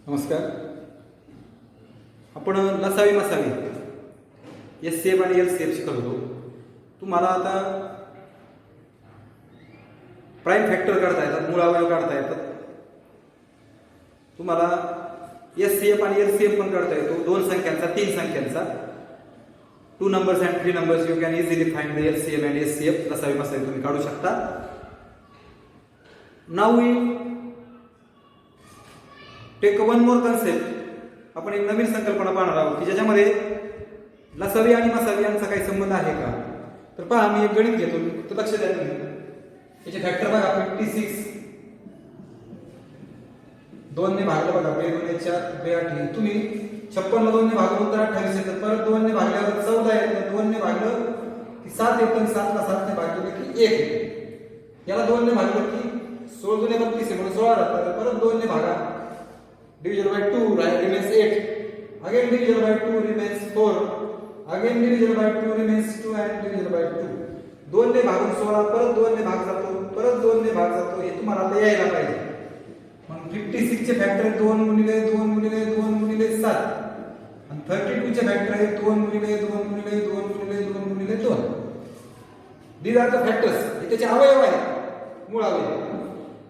नमस्कार. आपण लसावी मसावी SCF आणि LCF शिकत होतो. तुम्हाला आता प्राईम फॅक्टर काढता येतात, मूळ अवयव काढता येतात. तुम्हाला SCF आणि LCF पण काढता येतो. दोन संख्यांचा, तीन संख्यांचा. 2 numbers and 3 numbers you can easily find the LCM and SCF. लसावी मसावी तुम्ही काढू शकता. Now we take one more concept. आपण एक नवीन संकल्पना पाहणार आहोत की ज्याच्यामध्ये लसावी आणि मसावी यांचा काही संबंध आहे का. तर पहा, मी एक गणित घेतो, तर लक्ष द्या तुम्ही. याचे फॅक्टर बघा, 56 2 ने भागलं बघा, 2 2 4 2 8. तुम्ही 56 ला 2 ने भागलं तर 28 येतं. परत 2 ने भागल्यावर 14 येतं. 2 ने भागलं की 7 येतं. 7 ला 7 ने भागलं की 1 येतं. याला 2 ने भागलं की 16 2 32 आहे म्हणून 16 राहतात. परत 2 ने भागा, divided by 2 remains 8. Again divided by 2 remains 4. Again divided by 2 remains 2 and divided by 2. 2 ने भागून 16, परत 2 ने भाग जातो, परत 2 ने भाग जातो. हे तुम्हाला आता यायला पाहिजे. मग 56 चे फॅक्टर 2 गुणिले 2 गुणिले 2 गुणिले 7 आणि 32 चे फॅक्टर आहे 2 गुणिले 2 गुणिले 2 गुणिले 2 गुणिले 2. These are the factors. हे त्याचे अवयव आहेत, मूळ अवयव.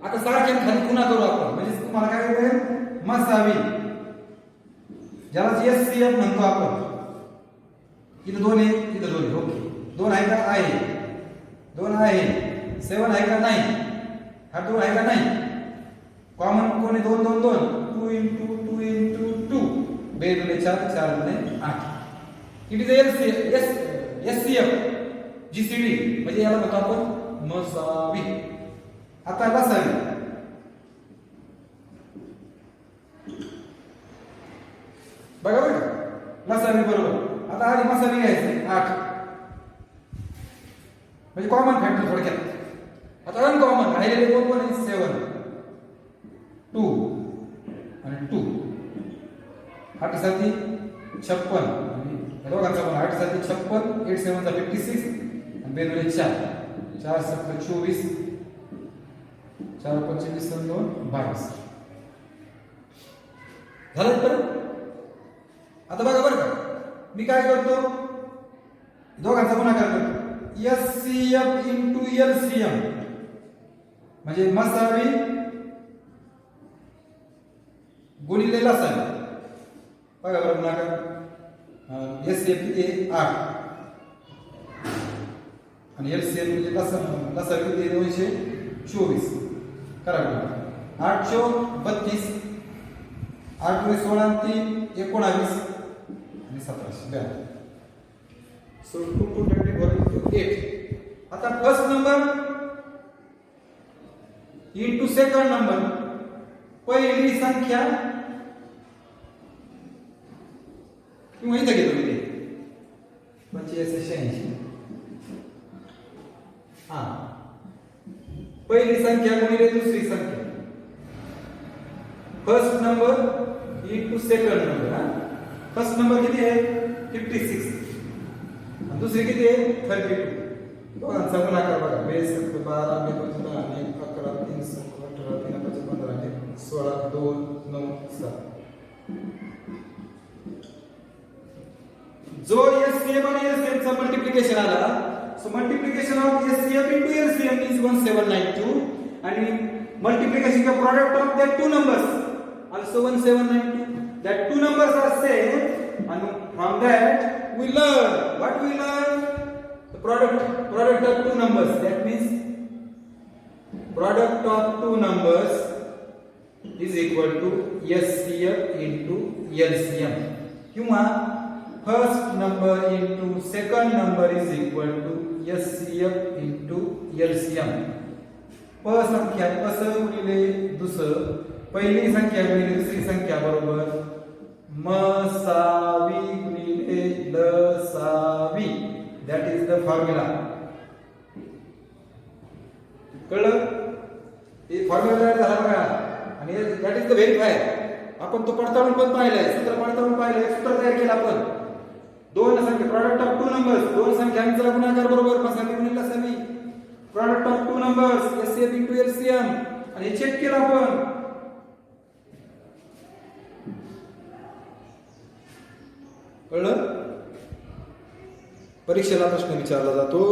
आता सारख्या खाली पुन्हा करू आपण. म्हणजे तुम्हाला काय मिळेल, मसावी, ज्याला SCF म्हणतो आपण. इथं 2 आहे, इथं 2 आहे. ओके, 2 आहे का? आहे. 2 आहे. 7 आहे का? नाही. हा 2 आहे का? नाही. कॉमन कोण आहे? 2 2 2. 2 into 2 into 2. 2 2 4 4 2 8. It is SCF GCD, म्हणजे याला म्हणतो आपण मसावी. आता लसावी. बघा बघा, लसावी बरोबर. आता आधी मसावी घ्यायचे 8, म्हणजे कॉमन फॅक्टर थोडक्यात. आता अनकॉमन राहिलेले कोण आहे? 7 2 आणि 2. 8 साठी 56 आणि दोघांचा पण 8 साठी 56, 8 7 चा 56 आणि 2 2 4 4 7 24 4 25 आणि 2 22 झालं. तर आता बघा बरं का, मी काय करतो, दोघांचा गुणाकार करतो. SCF into LCM म्हणजे मसावी गुणिले लसावी. बघा बरं गुणाकार. SCF किती आहे? 8 आणि LCM म्हणजे लसावी किती आहे? 224. करा बरं. 8 × 32, 8 × 16 आणि 3 19 आणि 1742. So 2 2 24 8. आता first number into second number. पहिली संख्या किंवा इथे घेतो मी 85 86. हा, पहिली संख्या गुणिले दुसरी संख्या. First number into second number. हा, फर्स्ट नंबर किती आहे? 56. आणि दुसरी किती आहे? 32. दोघांचा गुणाकार बघा. 12 12 12 आणि 11 3 18 3 15 आणि 16 2 9 7. जो SCF आणि LCM चा मल्टिप्लिकेशन आला, so multiplication of SCF into LCM is 1792 आणि multiplication of product of that two numbers also 1792. That two numbers are same and from that we learn. What we learn? The product of two numbers. That means product of two numbers is equal to SCF into LCM. किंवा first number into second number is equal to SCF into LCM. प संख्या पस गुणिले दुस, पहिली संख्या गुणिले दुसरी संख्या बरोबर मसावी गुणिले लसावी. That is the formula. कळलं? हे फॉर्म्युला तयार झाला बघा. आणि दॅट इज द व्हेरीफायर. आपण तो पडताळून पण पाहिलंय, सूत्र पडताळून पाहिलंय, सूत्र तयार केलं आपण. दोन संख्या, प्रॉडक्ट ऑफ टू नंबर्स, दोन संख्यांचा गुणाकार बरोबर मसावी गुणिले लसावी. Product of two numbers SCF into LCM आणि हे चेक केलं आपण. कळलं? परीक्षेला प्रश्न विचारला जातो.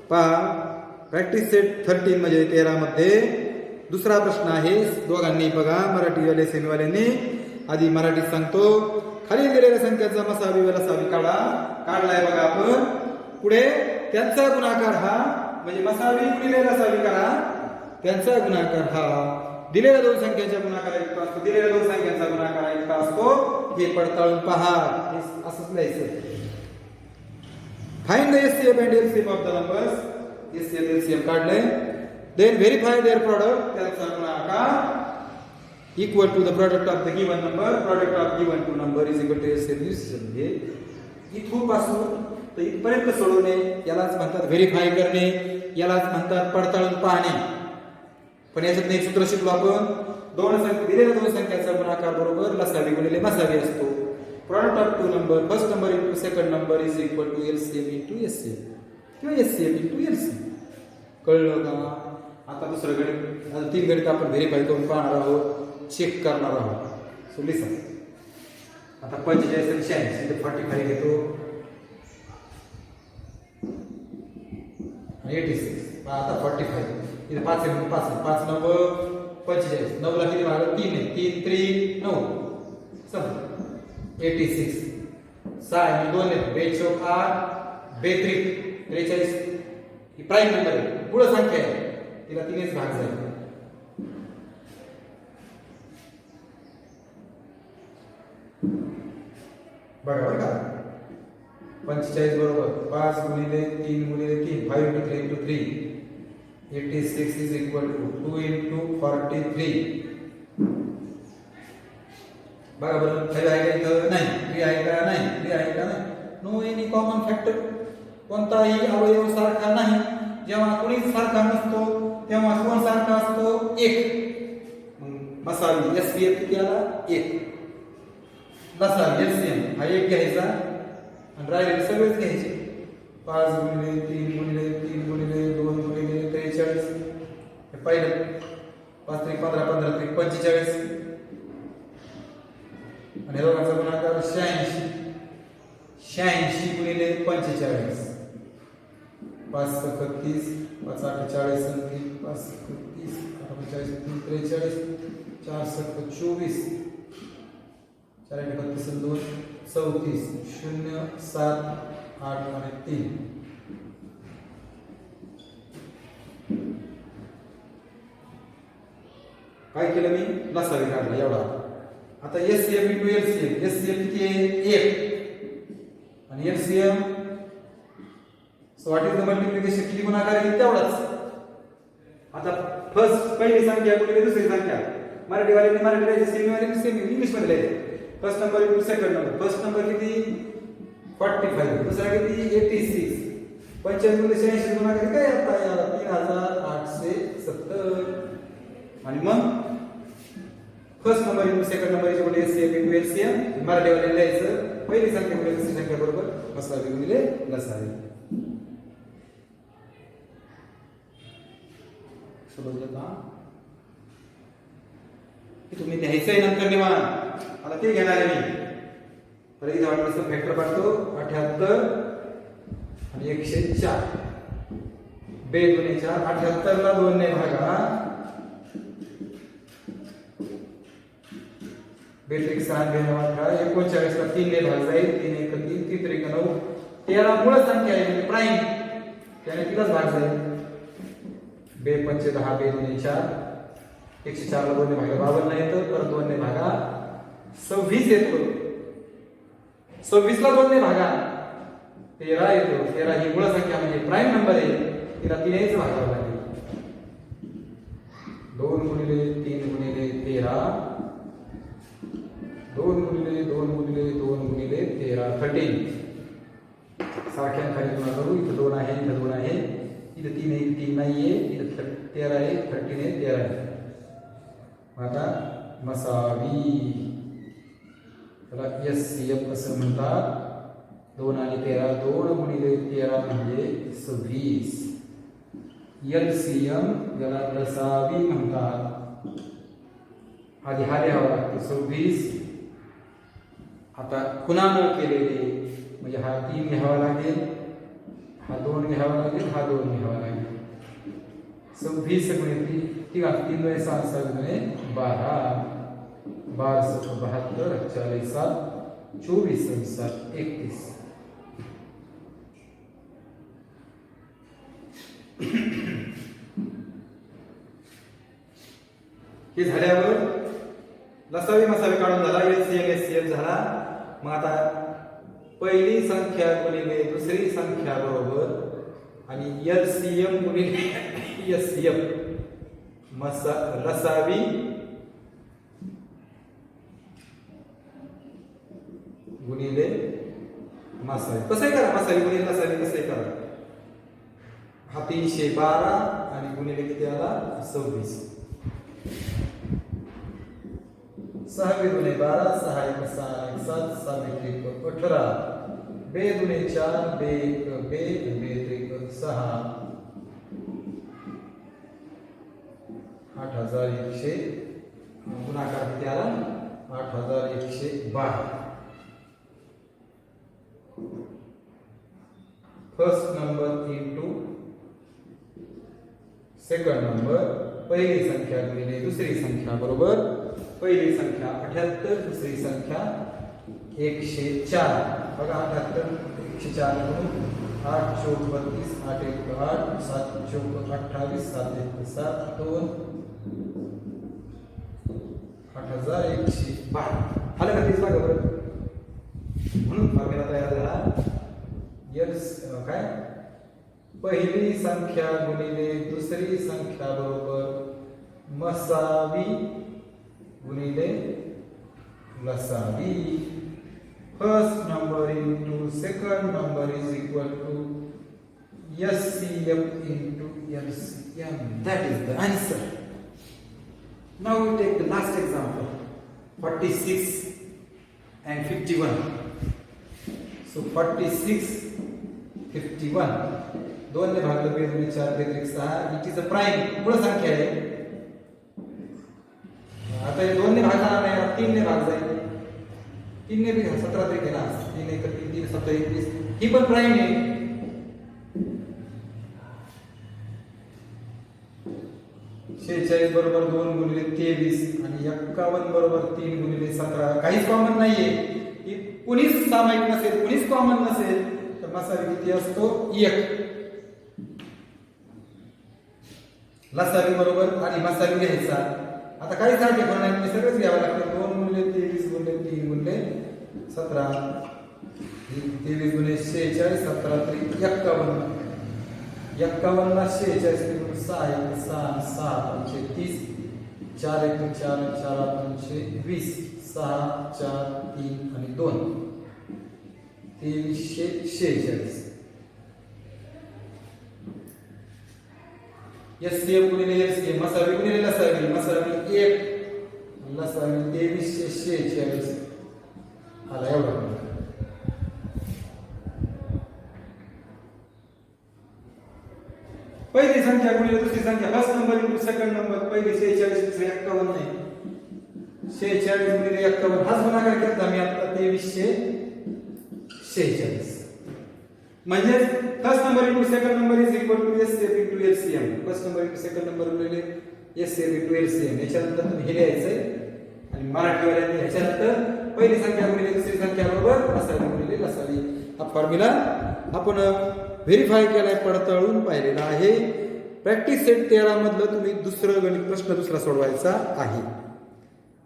पहा, प्रॅक्टिस सेट 13 म्हणजे 13 मध्ये दुसरा प्रश्न आहे. दोघांनी बघा, मराठीवाले सेमीवाल्यांनी. आधी मराठीत सांगतो. खाली दिलेल्या संख्याचा मसावी व लसावी काढा. काढलाय बघा आपण. पुढे त्यांचा गुणाकार हा म्हणजे मसावी गुणिले लसावी करा. त्यांचा गुणाकार हा दिलेल्या दोन संख्यांच्या गुणाकाराइतका असतो. दिलेल्या दोन संख्यांचा गुणाकाराइतका असतो. हे पडताळून पहा. हे असंच लिहायचं. Find the HCF and LCM of the numbers. HCF LCM काढलंय. Then verify their product. त्यांचा गुणाकार equal to the product of the given number. Product of given two number is equal to HCF LCM. म्हणजे इथून पासून तर इथपर्यंत सोडवणे यालाच म्हणतात व्हेरीफाय करणे. यालाच म्हणतात पडताळून पाहणे. पण याच्यात एक सूत्र शिकलो आपण. दिलेल्या दोन संख्याचा गुणाकार बरोबर लसावी गुणिले मसावी असतो. Product of two number, first number into second number is equal to LCM into HCF किंवा एचसीएफ इंटू एलसीएम. कळलं का? आता दुसरं गणित, आता 3 गणित आपण व्हेरीफाय करून पाहणार आहोत, चेक करणार आहोत. So listen. आता 45 आणि 86 इथे 45 घेतो आणि 86. आता 45 इथे 5 आहे, 5 9 45. 9 ला किती भाग? 3 आहे. 3 3 9 समजा 86. 6 आणि 2 आहे. 2 चौक 8 2 43 ही प्राईम नंबर आहे. पुढे संख्या आहे, तिला 3च भाग जाईल. बघा बरं का. 45 बरोबर 5 गुणिले 3 गुणिले 3 5 into 3 into 3. 86 is equal to 2 into 43. बघा बरं, खाली आहे का इथं? नाही. 3 आहे का? नाही. 3 आहे का? नाही. No any common factor. कोणताही अवयव सारखा नाही. जेव्हा कोणीच सारखा नसतो तेव्हा कोण सारखा असतो? 1. मसावी एचसीएफ किती आला? 1. लसावी एलसीएम हा 1 घ्यायचा आणि राहिलेले सगळेच घ्यायचे. 5 गुणिले 3 गुणिले 3 गुणिले 2 गुणिले 43. हे पहिलं 5 3 15 15 3 45. आणि दोघांचा गुणाकार 86. 86 गुणिले 45. 5 30 5 48 5 30 48 3 43 4 24 4 32 2 34 0 7 8 आणि 3. काय केलं मी? लसावी काढला एवढा. आता एचसीएफ इंटू एलसीएम. एचसीएफ किती आहे? 1 आणि LCM. So what is the multiplication? किती गुणाकार आहे? तेवढाच. आता फर्स्ट पहिली संख्या गुणिले दुसरी संख्या. मराठीवाल्यांनी मराठी लिहायची, सेमीवाल्यांनी सेमी इंग्लिश मध्ये लिहायचं. First number into second number. First number किती? 45. दुसरा किती? 86. 45 गुणिले 86 गुणाकार काय आता याला? 3870. आणि मग first number into second number is equal to HCF into LCM. मराठीवाल्यांनी लिहायचं पहिली संख्या गुणिले दुसरी संख्या बरोबर मसावी गुणिले लसावी. समजलं का? तुम्ही द्यायचंय नंतर निवांत. आता ते घेणार आहे मी. परत इथे वाटलं फॅक्टर पाडतो. 78 आणि 104. 2 गुणिले 4. 78 ला 2 ने भागा. 2 3 6 2 9 18. 39 ला 3 ने भाग जाईल. 3 1 3 3 3 9. 13 मूळ संख्या आहे प्राईम, त्याने तिलाच भाग जाईल. 2 5 10 2 गुणिले 4. 104 ला 2 ने भागा 52 येतं. परत 2 ने भागा 26 येतो. 26 ला 2 ने भागा 13 येतो. 13 ही मूळ संख्या म्हणजे प्राईम नंबर आहे, तिला 3नेच भागावं लागेल. 2 गुणिले 3 गुणिले 13. 2 गुणिले 2 गुणिले 2 गुणिले 13 13. सारख्या खाली गुणा करू. इथं 2 आहे, इथं 2 आहे, इथं 3 आहे, 3 नाहीये, इथं 13 आहे, 13 आहे, 13 आहे. आता मसावी त्याला एचसीएफ असं म्हणतात. 2 आणि 13 2 गुणिले 13 म्हणजे 26. एलसीएम याला लसावी म्हणतात. आधी हा लिहावा लागतो. 26 आता खुणा न केलेले म्हणजे हा 3 घ्यावा लागेल, हा 2 घ्यावा लागेल, हा 2 घ्यावा लागेल. 26 गुणिले 3 3 2 6 6 गुणिले 12 12 7 72 40 7 24 7 31. हे झाल्यावर लसावी मसावी काढून झाला, एलसीएम एचसीएफ झाला. मग आता पहिली संख्या गुणिले दुसरी संख्या बरोबर आणि एलसीएम गुणिले एचसीएफ लसावी गुणिले मसावी. कसं करा मसावी गुणिले लसावी कसं करा. हा 312 आणि गुणिले किती आला 26. 6 गुणे 12 6 1 6 1 7 7 1 18 2 गुणे 4 2 1 2 2 6 8100 गुणाकार किती आला 8112. First number into second number. पहिली संख्या गुणिले दुसरी संख्या बरोबर पहिली संख्या 78 दुसरी संख्या 104. बघा 78 104 म्हणून 8 चौक 32 8 1 8 7 चौक 28 7 1 7 2 8112 आलं का तेच बघा बरं. म्हणून फॉर्म्युला तयार झाला. यस काय पहिली संख्या गुणिले दुसरी संख्या बरोबर मसावी गुणिले लसावी. First number into second number is equal to HCF into LCM. That is the answer. Now we take the last example 46 and 51. So 46 51 2 ने भागलं 2 गुणिले 4 2 1 6. इट इज अ प्राइम मूळ संख्या आहे. आता हे 2 ने भागणार नाही 3 ने भाग जाईल. 3 ने भी 17 तरी केला 3 1 3 3 17 21. ही पण प्राइम आहे. शेहेचाळीस बरोबर 2 गुणिले 23 आणि 51 बरोबर 3 गुणिले 17. काहीच कॉमन नाहीये. ही कुणीच सामायिक नसेल कुणीच कॉमन नसेल तर मसावी किती असतो 1. लसावी बरोबर आणि मसावी घ्यायचा. आता काही सारखे पण नाही सगळेच घ्यावं लागते. 2 गुणिले 23 गुणिले 3 गुणिले 17 23 गुणिले 46 17 3 51. 51 ला 46 गुणिले 6 1 6 6 5 30 4 1 4 4 5 20 6 4 3 आणि 2 2346. एचसीएफ गुणिले एचसीएफ मसावी गुणिले लसावी. मसावी 1 लसावी 2346 आला एवढा. पहिली संख्या गुणिले दुसरी संख्या. First number into second number. पहिली 46 दुसरी 51 नाही. 46 गुणिले 51 हाच गुणाकार केला मी आता 2346. म्हणजे first number into second number is equal to HCF into LCM. First number into second number गुणिले एचसीएफ इंटू एलसीएम. याच्यानंतर तुम्ही हे लिहायचंय आणि मराठीवाल्यांनी ह्याच्यानंतर पहिली संख्या गुणिले दुसरी संख्या बरोबर मसावी गुणिले लसावी. हा फॉर्म्युला आपण व्हेरीफाय केलाय पडताळून पाहिलेला आहे. प्रॅक्टिस सेट 13 मधलं तुम्ही दुसरं गणित प्रश्न दुसरा सोडवायचा आहे.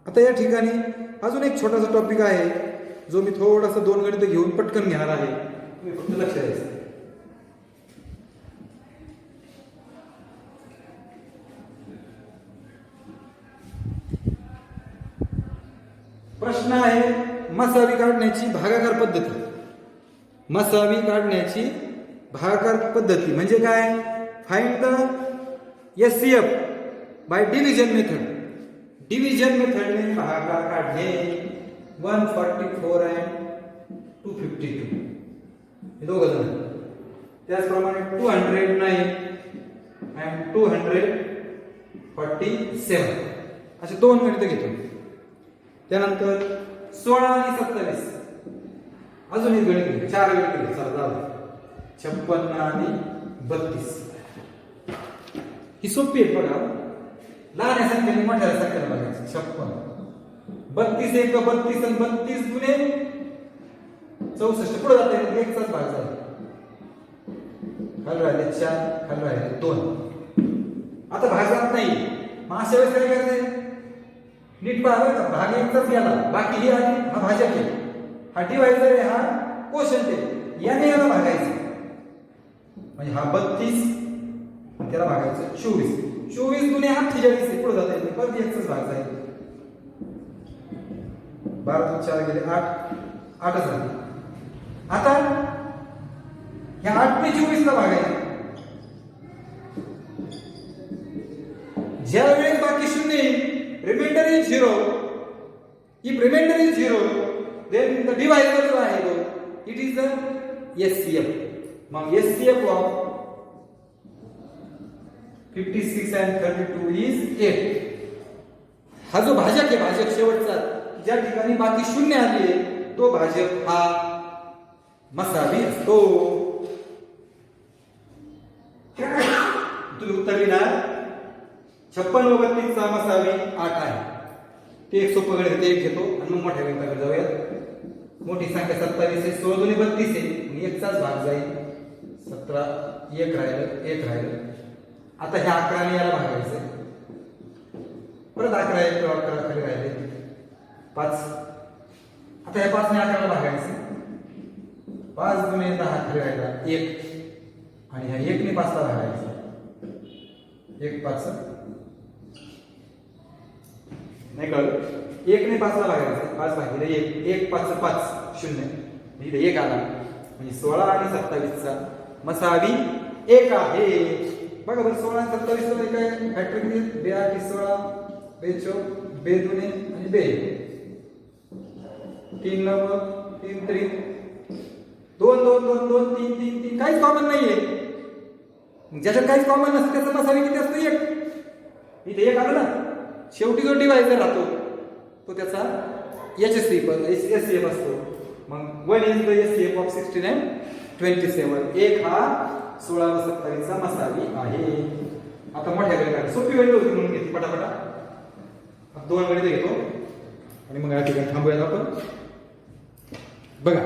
आता या ठिकाणी अजून एक छोटासा टॉपिक आहे जो मी थोडासा 2 गणित घेऊन पटकन घेणार आहे. तुम्ही फक्त लक्ष द्यायचं. प्रश्न आहे मसावी काढण्याची भागाकार पद्धती. मसावी काढण्याची भागाकार पद्धती म्हणजे काय. Find the HCF by division method. Division मेथडने भागाकार काढणे. 144 and 252 हे दोघं जण. त्याचप्रमाणे 209 and 247 असे 2 गणित घेतो. त्यानंतर 16 आणि 27 अजून एक गणित केले, 4 गणित केले. चला जाऊ दे. 56 आणि 32 ही सोपी आहे बघा. लहान संख्येने मोठ्या संख्येला बघायचं. 56 32 एक 32 आणि 32 गुणे 64 पुढे जाते एकचाच भाग झाला. खाली राहिले 4, खाली राहिले 2. आता भाग जात नाही. मग अशा वेळेस काय करायचं? नीट पाहावे का भाग एकचाच गेला, बाकी ही आणि हा भाजक आहे, हा डिवायझर आहे, हा कोशंट आहे. याने याला भागायचं म्हणजे हा 32 आणि त्याला भागायचं 24. 24 गुणे 48 आहे पुढे जाता येईल परत एकचाच भाग जाईल. 12 4 गेले 8, 8च राहिले. आता ह्या 8 ने 24 ला भागायचं. ज्या वेळेस बाकी शून्य remainder is 0. If remainder is 0 then the divisor जो आहे तो it is the SCF. मग SCF of 56 and 32 is 8. हा जो भाजक आहे, भाजक शेवटचा ज्या ठिकाणी बाकी शून्य आली आहे तो भाजक हा मसावी असतो. तुम्ही उत्तर लिहिणार 56 व 32 चा मसावी 8 आहे. ते एक सोपं गणित ते एक घेतो आणि मग मोठ्या गणिताकडे जाऊयात. मोठी संख्या 27 आहे, 16 दुणे 32 आहे, एकचाच भाग जाईल. 17 एक राहिलं. आता ह्या 11 ने याला भागायचं. परत 11 एक 11 खाली राहिले 5. आता ह्या 5 ने 11 ला भागायचं. 5 दुणे 10 खाली राहिला 1 आणि ह्या 1 ने 5 ला भागायचं. 1 5 नाही कळलं. 1 ने 5 ला भागायचं. 5 भागिले 1, 1 5 5 0 इथे 1 आला म्हणजे 16 आणि 27 चा मसावी 1 आहे. बघा बरं 16 आणि 27 ला काय फॅक्टर किती? 2 8 16 2 4 2 दुणे आणि 2 3 9 3 3 2 2 2 2 3 3 3 काहीच कॉमन नाहीये. ज्याच्यात काहीच कॉमन नसतं त्याचा मसावी किती असतो? 1. इथे 1 आलं ना. शेवटी जो डिवायझर राहतो तो त्याचा SCF असतो. मग 1 is the SCF of 16 and 27. 1 हा 16 व 27 चा मसावी आहे. आता मोठ्या गणिताकडे सोपी गणित होती म्हणून घेतली पटापटा. 2 गणित घेतो आणि मग या ठिकाणी थांबूयात आपण. बघा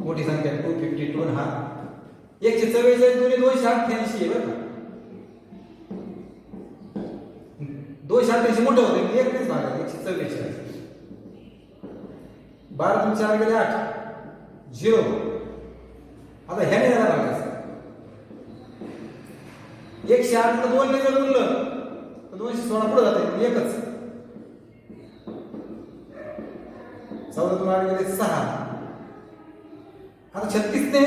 मोठी संख्या 252 हा 144 दुणे 288 आहे बरं. 288 मोठं होते म्हणजे 1 नेच भाग आहे. 144 12 2 4 गेले 8 0. आता ह्याने याला भागायचं. 108 ला 2 ने जर गुणलं तर 216 पुढे जाते एकच. 14 2 8 गेले 6. आता 36 ने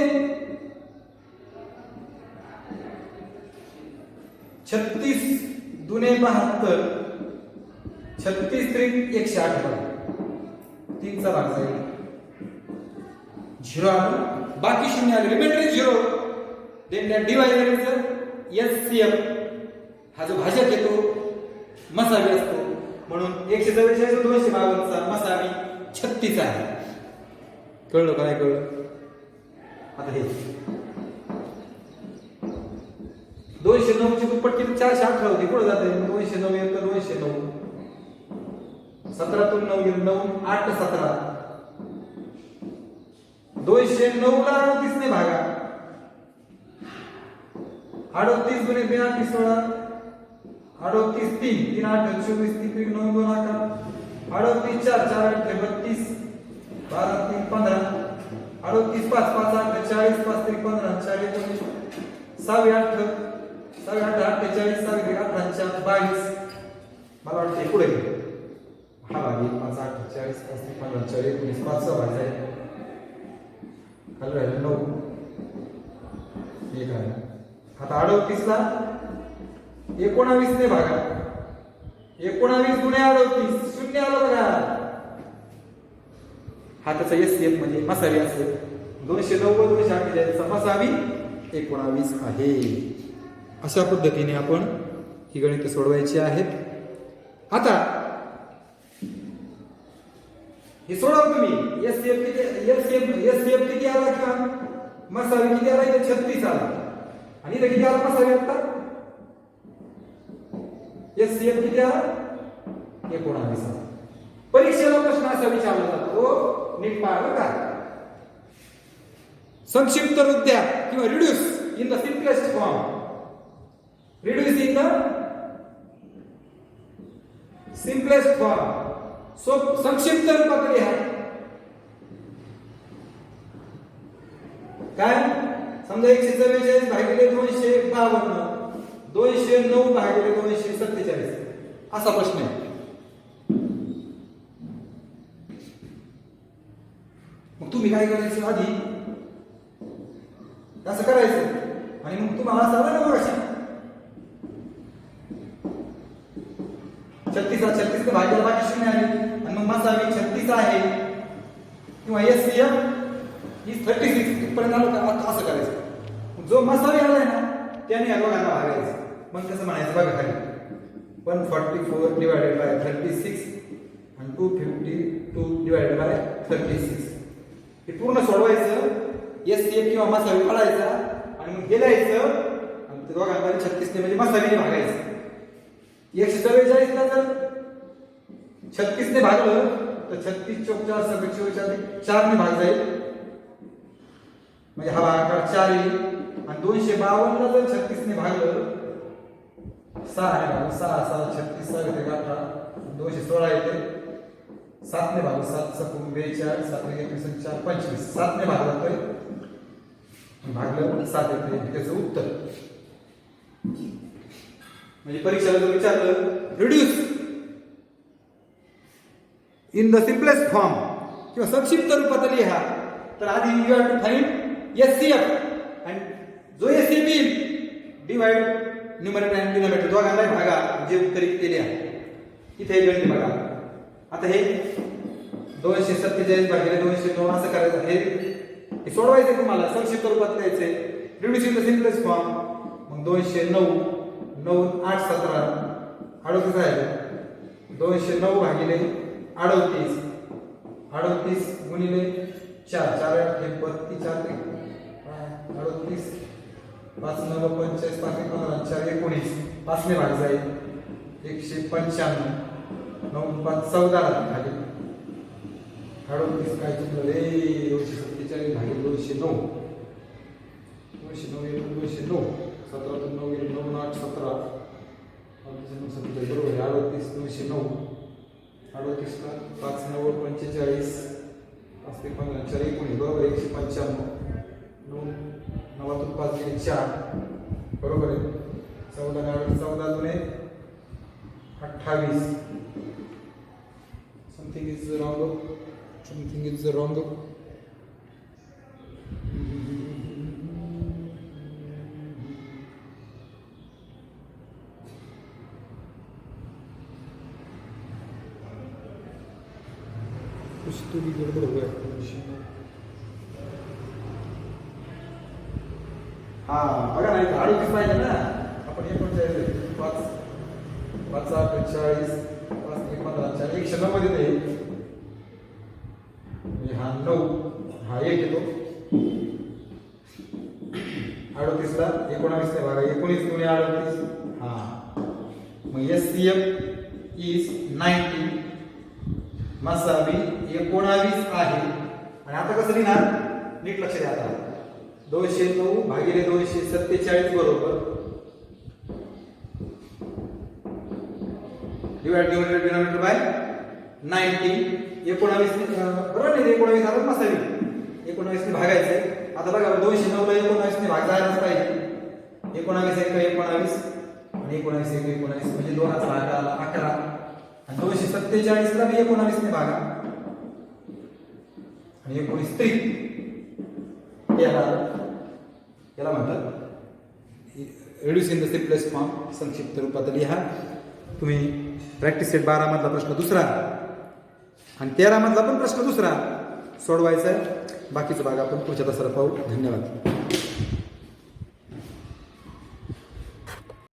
36 दुने 72 36 त्रिक 108 3 चा भाग जाईल. 0 आलं बाकी शून्य आले remainder is 0. Then that divisor is SCF. हा जो भाजक आहे तो मसावी असतो म्हणून 144 252 चा मसावी 36 आहे. कळलं का नाही कळलं? आता हे 209 ची दुप्पट किती? 418 होती पुढे जाते. 209 येतं 209. 17 तून 9 गेलं 9 8 17. 209 ला 38 ने भागा. 38 गुणे 2 8 16 38 3 3 8 24 3 9 2 11 38 4 4 8 32 12 3 15 38 5 5 8 40 5 3 15 4 19 6 8 6 8 48 6 8 22. मला वाटतं पुढे गेले. हा भागी 5 8 40 5 3 15 4 19 5 6 भाग आहे. खाली राहिलं 9 1 आहे. आता 38 ला 19 ने भागा. 19 गुणे 38 शून्य आलं बघा. हा त्याचा SCF म्हणजे मसावी असेल. 290 248 चा मसावी 19 आहे. अशा पद्धतीने आपण ही गणिते सोडवायची आहेत. आता हे सोडा तुम्ही. एससीएफ किती आला किंवा मसावी किती आला? इथे 36 आला. आणि इथे किती आला मसावी आता? एससीएफ किती आला? 19 आला. परीक्षेला प्रश्न असा विचारला जातो, नीट पाहा का. संक्षिप्त रूद्या किंवा reduce in the simplest form. Reduce in the simplest form. So संक्षिप्त रूपात लिहा. काय? समजा 144 भागिले 252, 209 भागिले 247 असा प्रश्न आहे. मग तुम्ही काय करायचं? आधी असं करायचं आणि मग तुम्हाला असं आलं ना मग अशी 36 भागिले बाकी 0 आली आणि मग मसावी 36 आहे किंवा एससीएफ इज 36 इथपर्यंत आलं का? असं करायचं. जो मसावी आलाय ना त्याने या दोघांना भागायचं. मग कसं म्हणायचं बघा खाली 144 डिवायडेड बाय 36 आणि 252 डिवायडेड बाय 36. हे पूर्ण सोडवायचं. एससीएफ किंवा मसावी काढायचा आणि मग गेलायचं आणि ते दोघांमध्ये 36 ने म्हणजे मसावीने भागायचं. 144 ला जर 36 ने भागलं तर 36 चौक 4 4 ने भाग जाईल म्हणजे हा आकार 4 येईल. आणि 252 ला जर 36 ने भागलं 6 ने भागलं 6 6 36 6 18 216 येते. 7 ने भागलं 7 7 42 7 21 4 25 7 ने भागलं तर भागलं 7 येते. त्याचं उत्तर म्हणजे परीक्षेला जर विचारलं reduce in the simplest form किंवा संक्षिप्त रूपात लिहा तर आधी you have to find SCF आणि जो एससीएफ येईल डिवाइड न्यूमरेटर आणि डिनोमिनेटर दोघांना भागा जे उत्तरित केले आहे. इथे गणित बघा. आता हे 247 भागिले 209 असं करायचं. हे सोडवायचं तुम्हाला संक्षिप्त रूपात द्यायचंय. Reduce in the simplest form. मग 209 9 8 17 38 आहे. 209 भागिले 38 38 गुणिले 4 4 8 32 4 38 5 9 45 5 15 4 19 5 ने भाग जाईल 195 9 5 14 खाली 38 काय चुकलं रे. 247 भागिले 209 209 17 9 9 8 17 बरोबर 38 209 38 5 9 45 5 ते 15 4 19 बरोबर 195 9 9 5 गेले 4 बरोबर आहे. 14 दुने 28. Something is wrong. कुछ तो भी गड़बड़ हुआ है. हाँ बघा ना इथे 38 पाहिजे ना. आपण हे पण जायचं 5 5 40 5 15 109 मध्ये येईल. म्हणजे हा 9 हा 1 येतो. 38 ला 19 ने भागा 19 गुणे 38 हा. मग एससीएफ इज 90 मसावी 19 आहे. आणि आता कसं लिहिणार नीट लक्ष द्या. आता 209 भागिले 247 बरोबर डिवाइड बाय 90. 19 बरोबर नाही 19 आलं मसावी 19 ने भागायचंय. आता बघा 209 ला 19 ने भाग जायलाच पाहिजे. 19 1 19 आणि 19 1 19 म्हणजे 2 चा भाग आला 11 आणि 247 ला बी 19 ने भागा आणि 19 3 याला म्हणतात reduce in the simplest form. संक्षिप्त रूपात लिहा. तुम्ही प्रॅक्टिस सेट 12 मधला प्रश्न दुसरा आणि 13 मधला पण प्रश्न दुसरा सोडवायचा आहे. बाकीचा भाग आपण पुढच्या तासाला पाहू. धन्यवाद.